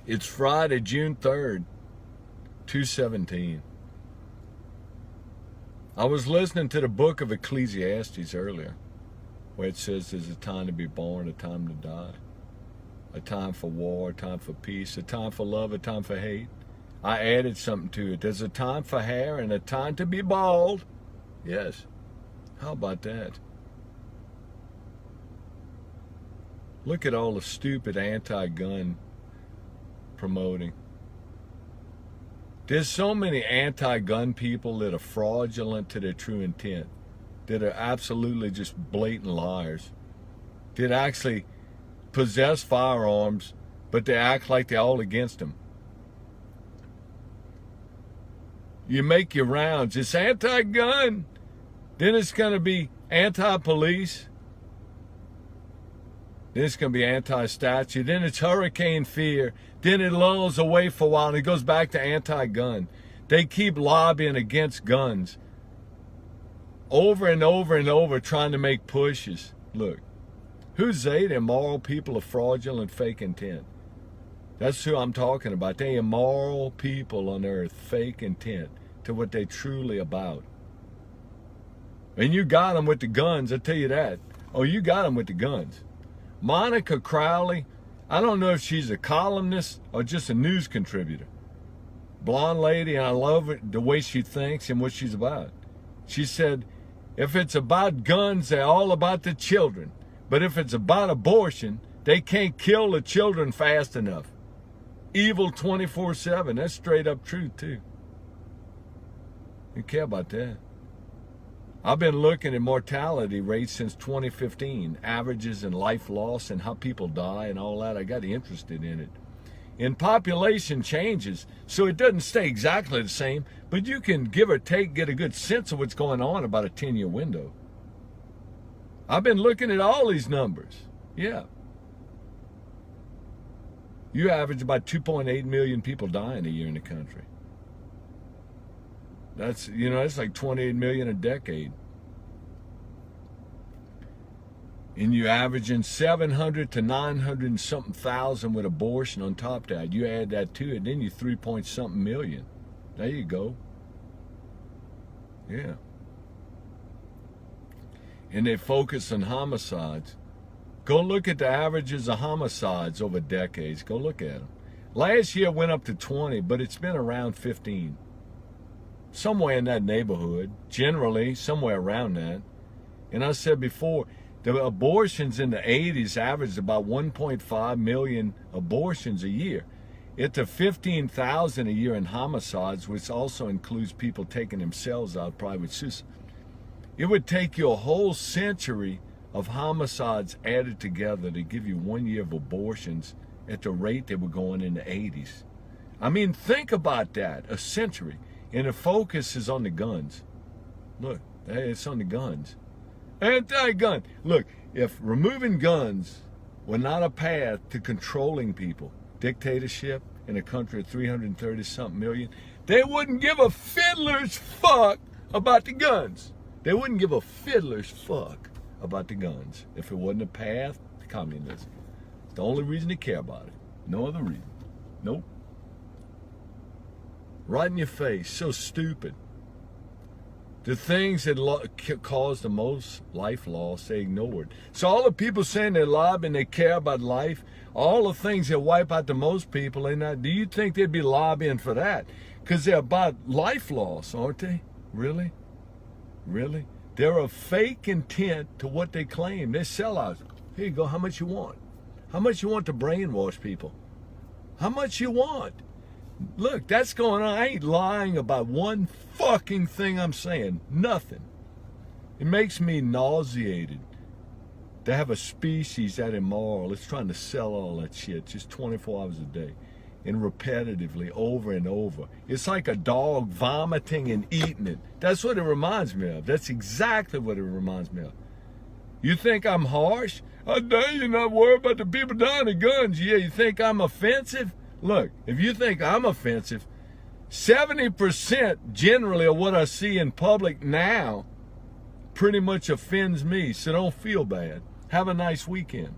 It's Friday, June 3rd, 2017. I was listening to the book of Ecclesiastes earlier, where it says there's a time to be born, a time to die, a time for war, a time for peace, a time for love, a time for hate. I added something to it. There's a time for hair and a time to be bald. Yes. How about that? Look at all the stupid anti-gun promoting. There's so many anti-gun people that are fraudulent to their true intent, that are absolutely just blatant liars, that actually possess firearms, but they act like they're all against them. You make your rounds, it's anti-gun, then it's going to be anti-police, then it's going to be anti-statue, then it's hurricane fear, then it lulls away for a while and it goes back to anti-gun. They keep lobbying against guns over and over and over, trying to make pushes. Look, who's they? The immoral people of fraudulent fake intent. That's who I'm talking about. They immoral people on earth, fake intent to what they truly about. And you got them with the guns, I tell you that. Oh, you got them with the guns. Monica Crowley, I don't know if she's a columnist or just a news contributor. Blonde lady, and I love it, the way she thinks and what she's about. She said, if it's about guns, they're all about the children. But if it's about abortion, they can't kill the children fast enough. Evil 24/7. That's straight up truth, too. You care about that? I've been looking at mortality rates since 2015, averages and life loss and how people die and all that. I got interested in it. And population changes, so it doesn't stay exactly the same, but you can give or take, get a good sense of what's going on about a 10-year window. I've been looking at all these numbers. Yeah. You average about 2.8 million people dying a year in the country. That's like 28 million a decade. And you averaging 700 to 900 and something thousand with abortion on top of that. You add that to it, then you 3 point something million. There you go. Yeah. And they focus on homicides. Go look at the averages of homicides over decades. Go look at them. Last year went up to 20, but it's been around 15. Somewhere in that neighborhood, generally somewhere around that. And I said before, the abortions in the 80s averaged about 1.5 million abortions a year. It's to 15,000 a year in homicides, which also includes people taking themselves out, private suicide. It would take you a whole century of homicides added together to give you 1 year of abortions at the rate they were going in the 80s. I mean, think about that, a century. And the focus is on the guns. Look, it's on the guns. Anti-gun. Look, if removing guns were not a path to controlling people, dictatorship in a country of 330-something million, they wouldn't give a fiddler's fuck about the guns. They wouldn't give a fiddler's fuck about the guns if it wasn't a path to communism. It's the only reason they care about it. No other reason. Nope. Right in your face. So stupid. The things that cause the most life loss, they ignored. So all the people saying they love and they care about life, all the things that wipe out the most people, do you think they'd be lobbying for that? Because they're about life loss, aren't they? Really? Really? They're a fake intent to what they claim. They're sellouts. Here you go. How much you want? How much you want to brainwash people? How much you want? Look, that's going on. I ain't lying about one fucking thing I'm saying. Nothing. It makes me nauseated to have a species that immoral. It's trying to sell all that shit just 24 hours a day and repetitively over and over. It's like a dog vomiting and eating it. That's what it reminds me of. That's exactly what it reminds me of. You think I'm harsh? I dare you not worry about the people dying of guns. Yeah, you think I'm offensive? Look, if you think I'm offensive, 70% generally of what I see in public now pretty much offends me, so don't feel bad. Have a nice weekend.